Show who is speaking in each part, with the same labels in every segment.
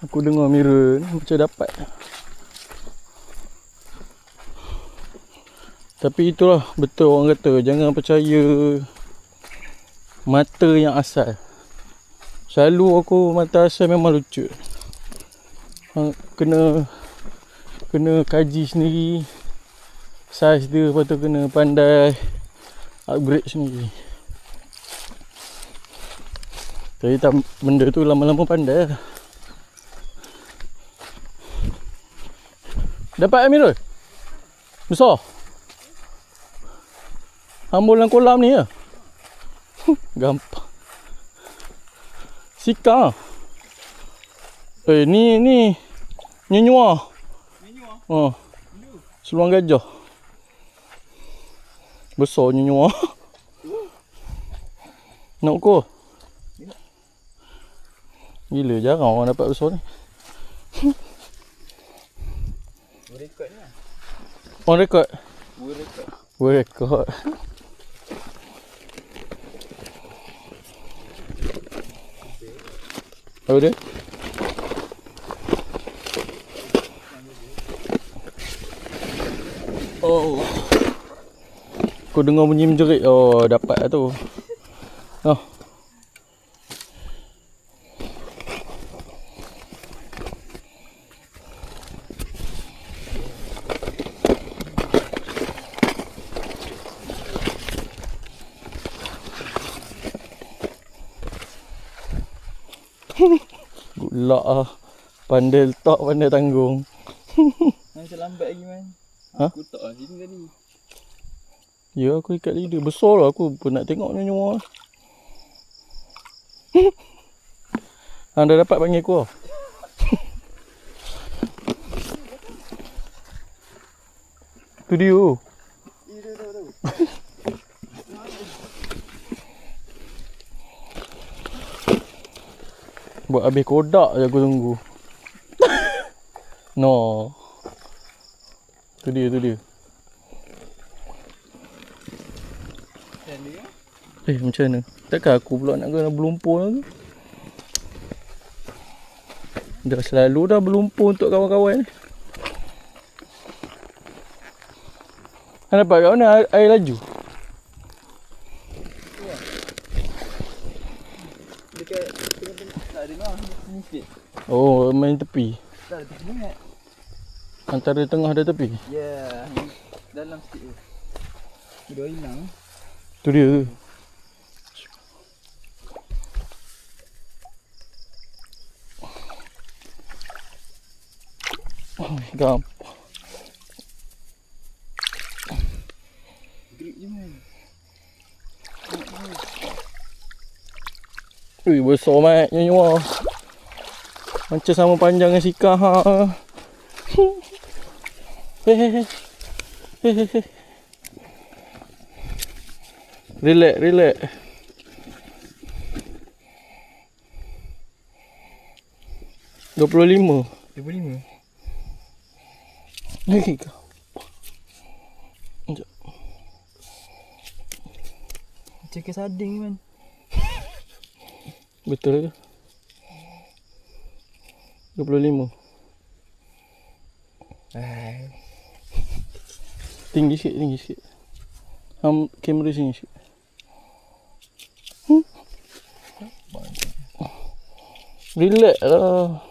Speaker 1: Aku dengar mirror ni macam dapat. Tapi itulah betul orang kata, jangan percaya mata yang asal. Selalu aku mata asal memang lucu. Kena kaji sendiri saiz dia, lepas tu kena pandai upgrade sendiri. Tapi tak, benda tu lama-lama pandai lah. Dapat Amirul? Besar? Ambul dalam kolam ni ya? Gampang. Sika. Ni nyunyua. Oh. Seluang gajah. Besar nyunyua. Nak ukur? Gila, jarang orang dapat besar ni.
Speaker 2: Rekod ni lah.
Speaker 1: On record?
Speaker 2: Boleh
Speaker 1: Record.
Speaker 2: rekod.
Speaker 1: Apa dia? Oh. Aku dengar bunyi menjerit. Oh, dapat lah tu. Oh. Gulak lah. Pandai letak, pandai tanggung.
Speaker 2: Macam lambat lagi man.
Speaker 1: Ha?
Speaker 2: Aku letak lah sini tadi.
Speaker 1: Ya, aku ikat lidah. Besar lah, aku pun nak tengok nyunyua. Anda dapat panggil aku lah. Tu dia.
Speaker 2: Tahu.
Speaker 1: Buat habis kodak je aku tunggu. No. Tu dia. Macam mana? Takkan aku pula nak kena berlumpur lagi. Dah selalu dah berlumpur untuk kawan-kawan. Nampak kat mana air laju?
Speaker 2: Dekat tengah-tengah. Tak dengar. Sini sikit.
Speaker 1: Oh, main tepi.
Speaker 2: Tak ada tepi sangat.
Speaker 1: Antara tengah dan tepi.
Speaker 2: Ya. Dalam sikit tu. Dah hilang.
Speaker 1: Tu dia tu. Gampang.
Speaker 2: Grip je man.
Speaker 1: Ui, besar mat nyunyua. Macam sama panjang dengan sika ha. Hei. Relax. $25.
Speaker 2: 25.
Speaker 1: Lagi ke? Sekejap.
Speaker 2: Macam ke sarding man.
Speaker 1: Betul ke? 25. Tinggi sikit. Kamera sini sikit. Relax lah.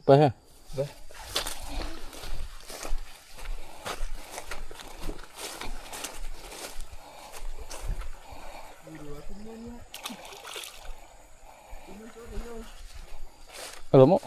Speaker 1: Lepas lah.
Speaker 2: Lepas.
Speaker 1: Alamak.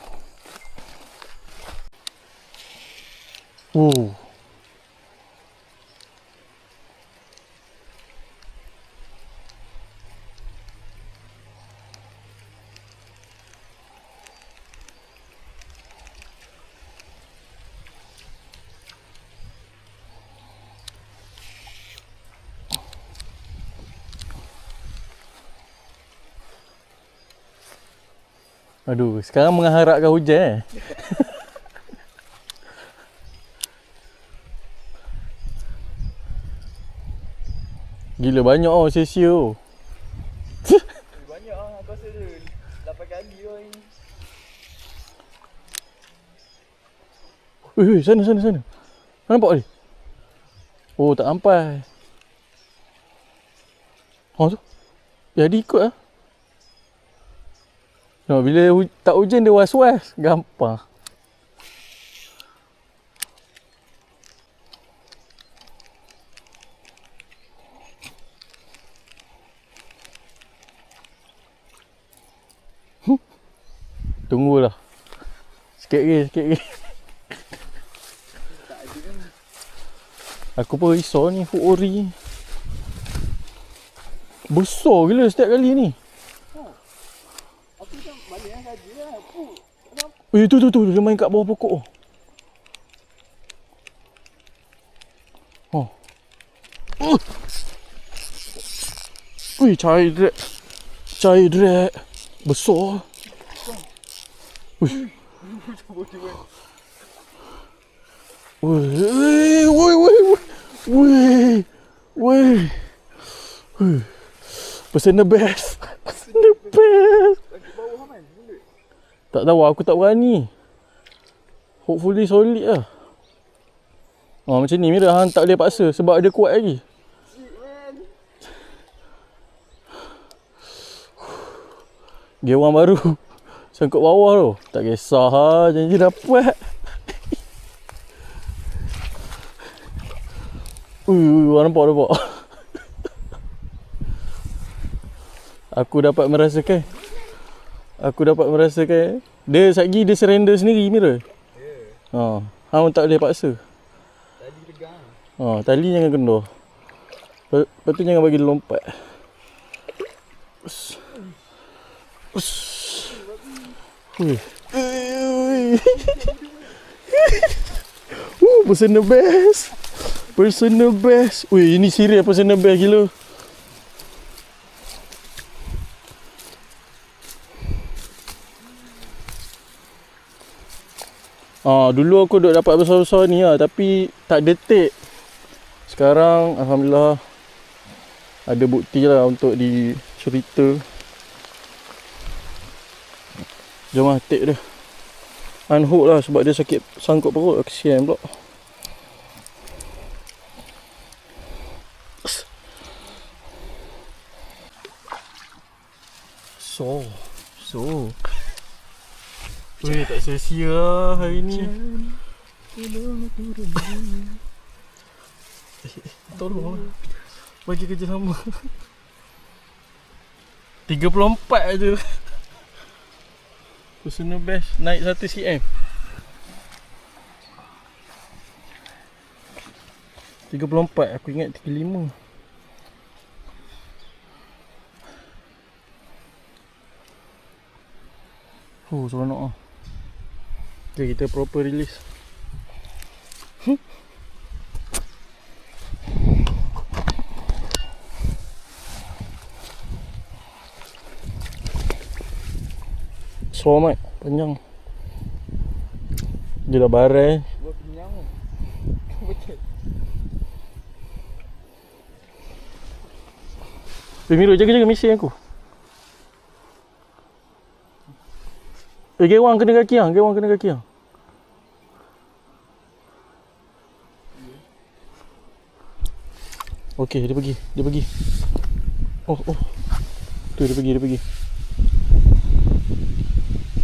Speaker 1: Aduh, sekarang mengharapkan hujan Gila banyak sia-sia oh.
Speaker 2: Banyak lah, aku rasa dia 8 kali lah ni.
Speaker 1: Sana. Nampak ni? Oh, tak sampai. Oh tu. Jadi ikut lah. No, bila tak hujan dia was-was. Gampang. Tunggulah. Sikit lagi. Aku pun risau ni hook ori. Besar gila setiap kali ni.
Speaker 2: Aku macam balik yang saja lah.
Speaker 1: Tu dia main kat bawah pokok. Oh. Ui, cair drag. Besar. Ui. Woi. Person the best.
Speaker 2: Lagi bawah kan? Mulut.
Speaker 1: Tak tahu, aku tak berani. Hopefully solid lah. Macam ni Mira, hang tak boleh paksa sebab dia kuat lagi. Gewang baru sangkut bawah tu. Tak kisah lah, janji dapat. Nampak. Aku dapat merasakan dia satgi dia surrender sendiri Mira. Ya. Hang tak boleh paksa.
Speaker 2: Tali tegang.
Speaker 1: Tali jangan kendor. Lepas tu jangan bagi dia lompat. Personal best. Ui, ini serius personal best gila. Dulu aku duk dapat besar-besar ni lah, tapi tak detik. Sekarang alhamdulillah ada bukti lah untuk dicerita. Jom lah take dia. Unhook lah sebab dia sakit sangkut perut. Kesian pula. So. Weh, tak sia-sia lah hari ni. Tolong lah. Bagi kerja sama. 34 je. Personal best naik 1 cm. 34, aku ingat 35. Seronok lah. Okay, kita proper release. So amat, panjang. Dia dah barai.
Speaker 2: Buat kenyang tu. Betul.
Speaker 1: Miro, jaga-jaga mesin aku. Gewang kena kaki hang, Okey, dia pergi. Oh. Tu dia pergi.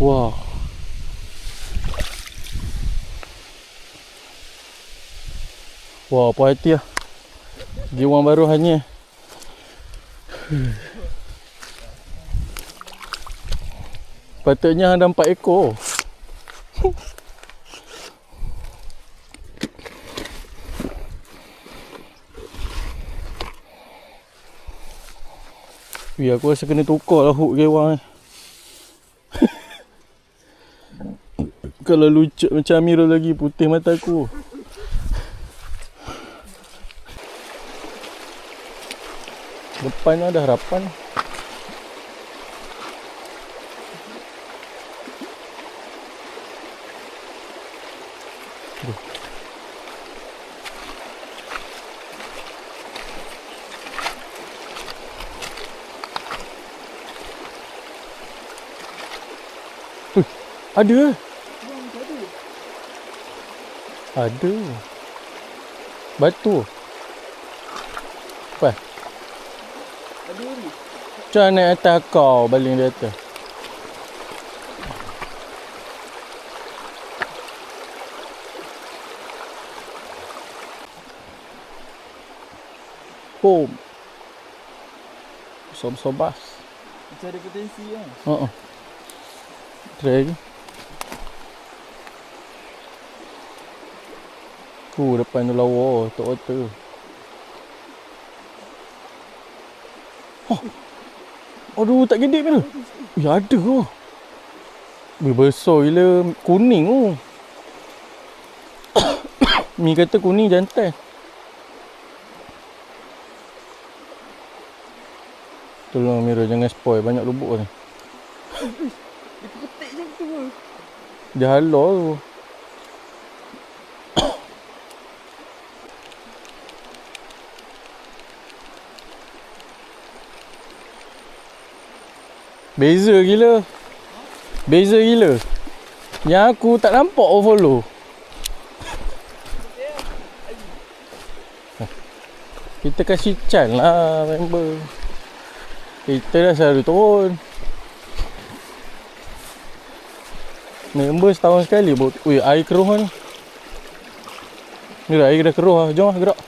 Speaker 1: Wah. Wah, puas hati lah. Gewang baru hanya. Patutnya ada 4 ekor. Aku rasa kena tukar lah hook gewang ni. Kalau lucut macam Amirul lagi, putih mata aku. Depan ada harapan. Ada.
Speaker 2: Bang, ada.
Speaker 1: Ada. Batu. Apa?
Speaker 2: Ada ni.
Speaker 1: Macam naik atas kau, baling di atas. Boom. Besar-besar bas.
Speaker 2: Macam ada potensi lah.
Speaker 1: Try lagi. Depan tu lawa, tak water. Aduh, tak gede mana? Ya ada tu. Besar gila, kuning tu. Mi kata kuning jantan. Tolong Mira, jangan spoil, banyak lubuk ni.
Speaker 2: Dia petik je tu.
Speaker 1: Dia halau tu. Beza gila. Beza gila. Yang aku tak nampak overflow. Kita kasih chance lah member. Kita dah selalu turun. Member setahun sekali. Ui, air keruh ni. Ni dah air dah keruh lah. Jom lah gerak.